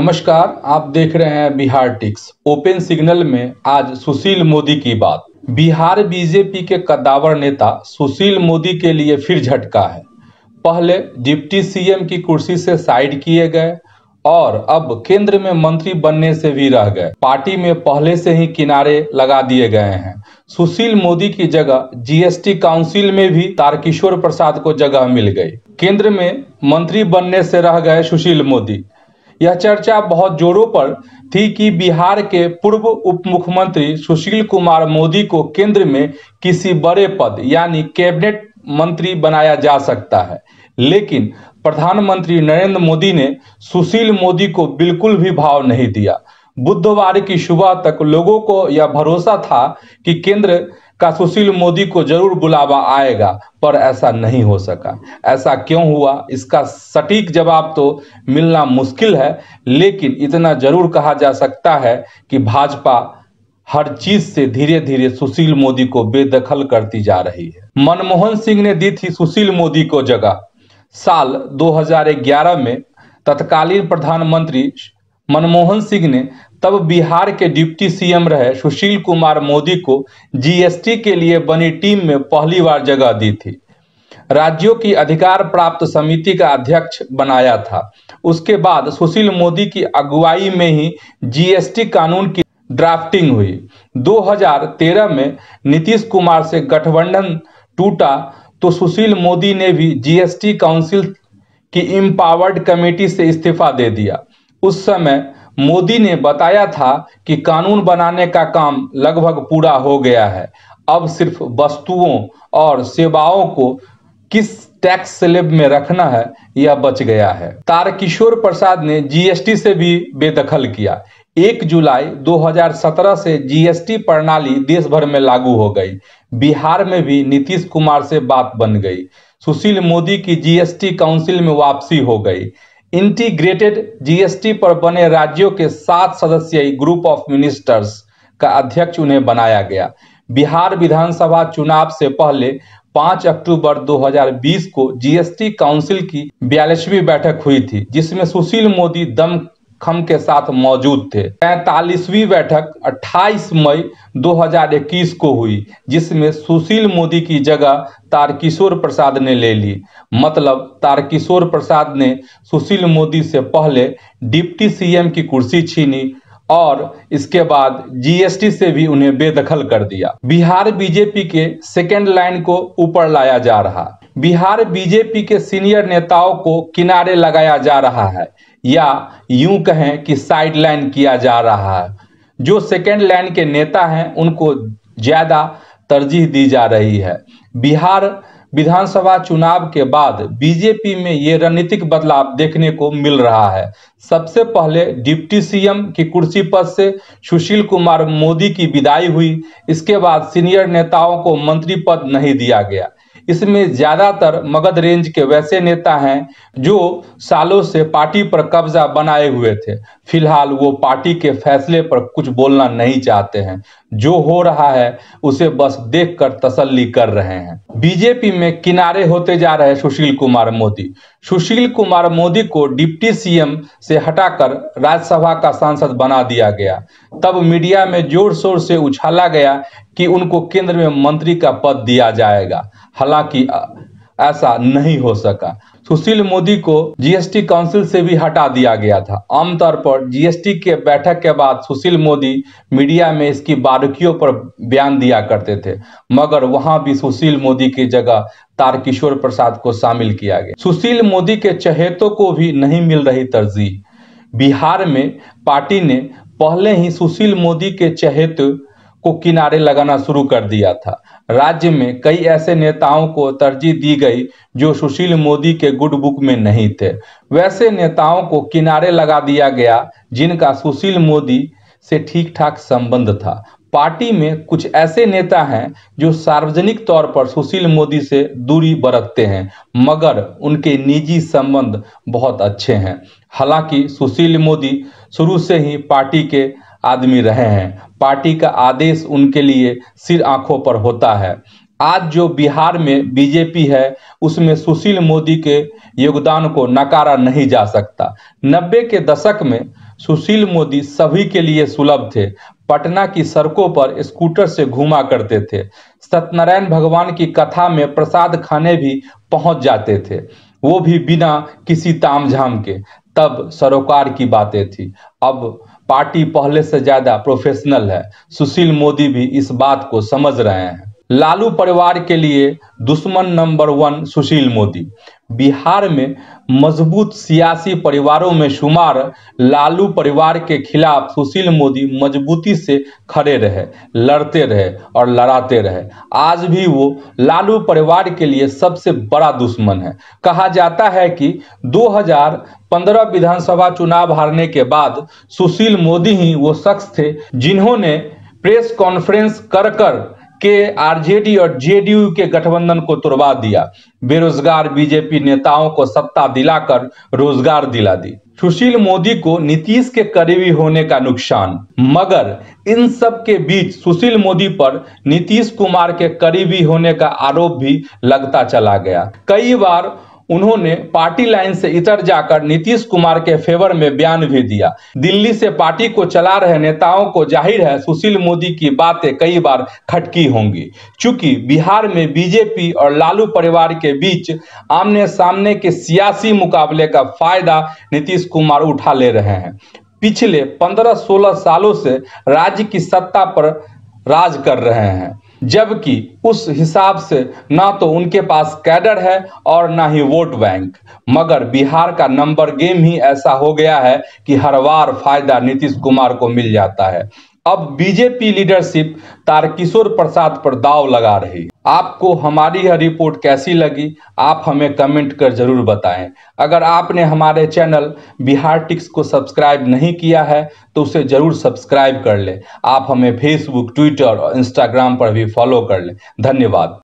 नमस्कार, आप देख रहे हैं बिहार टिक्स। ओपन सिग्नल में आज सुशील मोदी की बात। बिहार बीजेपी के कद्दावर नेता सुशील मोदी के लिए फिर झटका है। पहले डिप्टी सीएम की कुर्सी से साइड किए गए और अब केंद्र में मंत्री बनने से भी रह गए। पार्टी में पहले से ही किनारे लगा दिए गए हैं। सुशील मोदी की जगह जीएसटी काउंसिल में भी तारकिशोर प्रसाद को जगह मिल गई। केंद्र में मंत्री बनने से रह गए सुशील मोदी। यह चर्चा बहुत जोरों पर थी कि बिहार के पूर्व उप मुख्यमंत्री सुशील कुमार मोदी को केंद्र में किसी बड़े पद यानी कैबिनेट मंत्री बनाया जा सकता है, लेकिन प्रधानमंत्री नरेंद्र मोदी ने सुशील मोदी को बिल्कुल भी भाव नहीं दिया। बुधवार की सुबह तक लोगों को यह भरोसा था कि केंद्र का सुशील मोदी को जरूर बुलावा आएगा, पर ऐसा नहीं हो सका। ऐसा क्यों हुआ, इसका सटीक जवाब तो मिलना मुश्किल है, लेकिन इतना जरूर कहा जा सकता है कि भाजपा हर चीज से धीरे धीरे सुशील मोदी को बेदखल करती जा रही है। मनमोहन सिंह ने दी थी सुशील मोदी को जगह। साल 2011 में तत्कालीन प्रधानमंत्री मनमोहन सिंह ने तब बिहार के डिप्टी सीएम रहे सुशील कुमार मोदी को जीएसटी के लिए बनी टीम में पहली बार जगह दी थी। राज्यों की अधिकार प्राप्त समिति का अध्यक्ष बनाया था। उसके बाद सुशील मोदी की अगुवाई में ही जीएसटी कानून की ड्राफ्टिंग हुई। 2013 में नीतीश कुमार से गठबंधन टूटा तो सुशील मोदी ने भी जीएसटी काउंसिल की इम्पावर्ड कमेटी से इस्तीफा दे दिया। उस समय मोदी ने बताया था कि कानून बनाने का काम लगभग पूरा हो गया है, अब सिर्फ वस्तुओं और सेवाओं को किस टैक्स स्लैब में रखना है यह बच गया है। तारकिशोर प्रसाद ने जीएसटी से भी बेदखल किया। 1 जुलाई 2017 से जीएसटी प्रणाली देश भर में लागू हो गई। बिहार में भी नीतीश कुमार से बात बन गई। सुशील मोदी की जीएसटी काउंसिल में वापसी हो गई। इंटीग्रेटेड जीएसटी पर बने राज्यों के 7 सदस्यीय ग्रुप ऑफ मिनिस्टर्स का अध्यक्ष उन्हें बनाया गया। बिहार विधानसभा चुनाव से पहले 5 अक्टूबर 2020 को जीएसटी काउंसिल की 42वीं बैठक हुई थी, जिसमें सुशील मोदी दमखम के साथ मौजूद थे। 43वीं बैठक 28 मई 2021 को हुई, जिसमें सुशील मोदी की जगह तारकिशोर प्रसाद ने ले ली। मतलब तारकिशोर प्रसाद ने सुशील मोदी से पहले डिप्टी सीएम की कुर्सी छीनी और इसके बाद जीएसटी से भी उन्हें बेदखल कर दिया। बिहार बीजेपी के सेकेंड लाइन को ऊपर लाया जा रहा। बिहार बीजेपी के सीनियर नेताओं को किनारे लगाया जा रहा है, या यूं कहें कि साइडलाइन किया जा रहा है। जो सेकेंड लाइन के नेता हैं उनको ज्यादा तरजीह दी जा रही है। बिहार विधानसभा चुनाव के बाद बीजेपी में ये रणनीतिक बदलाव देखने को मिल रहा है। सबसे पहले डिप्टी सीएम की कुर्सी पर से सुशील कुमार मोदी की विदाई हुई। इसके बाद सीनियर नेताओं को मंत्री पद नहीं दिया गया। इसमें ज्यादातर मगध रेंज के वैसे नेता हैं जो सालों से पार्टी पर कब्जा बनाए हुए थे। फिलहाल वो पार्टी के फैसले पर कुछ बोलना नहीं चाहते हैं। जो हो रहा है उसे बस देखकर तसल्ली कर रहे हैं। बीजेपी में किनारे होते जा रहे सुशील कुमार मोदी। सुशील कुमार मोदी को डिप्टी सीएम से हटाकर राज्यसभा का सांसद बना दिया गया। तब मीडिया में जोर शोर से उछाला गया कि उनको केंद्र में मंत्री का पद दिया जाएगा। हालांकि ऐसा नहीं हो सका। सुशील मोदी को जीएसटी काउंसिल से भी हटा दिया गया था। आमतौर पर जीएसटी के बैठक के बाद सुशील मोदी मीडिया में इसकी बारीकियों पर बयान दिया करते थे, मगर वहां भी सुशील मोदी की जगह तारकिशोर प्रसाद को शामिल किया गया। सुशील मोदी के चहेतों को भी नहीं मिल रही तरजीह। बिहार में पार्टी ने पहले ही सुशील मोदी के चहेतों को किनारे लगाना शुरू कर दिया था। राज्य में कई ऐसे नेताओं को तरजीह दी गई जो सुशील मोदी के गुड बुक में नहीं थे। वैसे नेताओं को किनारे लगा दिया गया जिनका सुशील मोदी से ठीक ठाक संबंध था। पार्टी में कुछ ऐसे नेता हैं जो सार्वजनिक तौर पर सुशील मोदी से दूरी बरतते हैं, मगर उनके निजी संबंध बहुत अच्छे हैं। हालांकि सुशील मोदी शुरू से ही पार्टी के आदमी रहे हैं। पार्टी का आदेश उनके लिए सिर आंखों पर होता है। आज जो बिहार में बीजेपी है उसमें सुशील मोदी के योगदान को नकारा नहीं जा सकता। 90 के दशक में सुशील मोदी सभी के लिए सुलभ थे। पटना की सड़कों पर स्कूटर से घूमा करते थे। सत्यनारायण भगवान की कथा में प्रसाद खाने भी पहुंच जाते थे, वो भी बिना किसी तामझाम के। तब सरोकार की बातें थी। अब पार्टी पहले से ज्यादा प्रोफेशनल है। सुशील मोदी भी इस बात को समझ रहे हैं। लालू परिवार के लिए दुश्मन नंबर 1 सुशील मोदी। बिहार में मजबूत सियासी परिवारों में शुमार लालू परिवार के खिलाफ सुशील मोदी मजबूती से खड़े रहे, लड़ते रहे और लड़ाते रहे। आज भी वो लालू परिवार के लिए सबसे बड़ा दुश्मन है। कहा जाता है कि 2015 विधानसभा चुनाव हारने के बाद सुशील मोदी ही वो शख्स थे जिन्होंने प्रेस कॉन्फ्रेंस कर के आरजेडी और जेडीयू के गठबंधन को तोड़वा दिया। बेरोजगार बीजेपी नेताओं को सत्ता दिलाकर रोजगार दिला दी। सुशील मोदी को नीतीश के करीबी होने का नुकसान, मगर इन सब के बीच सुशील मोदी पर नीतीश कुमार के करीबी होने का आरोप भी लगता चला गया। कई बार उन्होंने पार्टी लाइन से इतर जाकर नीतीश कुमार के फेवर में बयान भी दिया। दिल्ली से पार्टी को चला रहे नेताओं को जाहिर है सुशील मोदी की बातें कई बार खटकी होंगी। चूंकि बिहार में बीजेपी और लालू परिवार के बीच आमने सामने के सियासी मुकाबले का फायदा नीतीश कुमार उठा ले रहे हैं। पिछले 15-16 सालों से राज्य की सत्ता पर राज कर रहे हैं, जबकि उस हिसाब से ना तो उनके पास कैडर है और ना ही वोट बैंक। मगर बिहार का नंबर गेम ही ऐसा हो गया है कि हर बार फायदा नीतीश कुमार को मिल जाता है। अब बीजेपी लीडरशिप तारकिशोर प्रसाद पर दांव लगा रही है। आपको हमारी यह रिपोर्ट कैसी लगी, आप हमें कमेंट कर जरूर बताएं। अगर आपने हमारे चैनल बिहार टिक्स को सब्सक्राइब नहीं किया है तो उसे जरूर सब्सक्राइब कर लें। आप हमें फेसबुक, ट्विटर और इंस्टाग्राम पर भी फॉलो कर लें। धन्यवाद।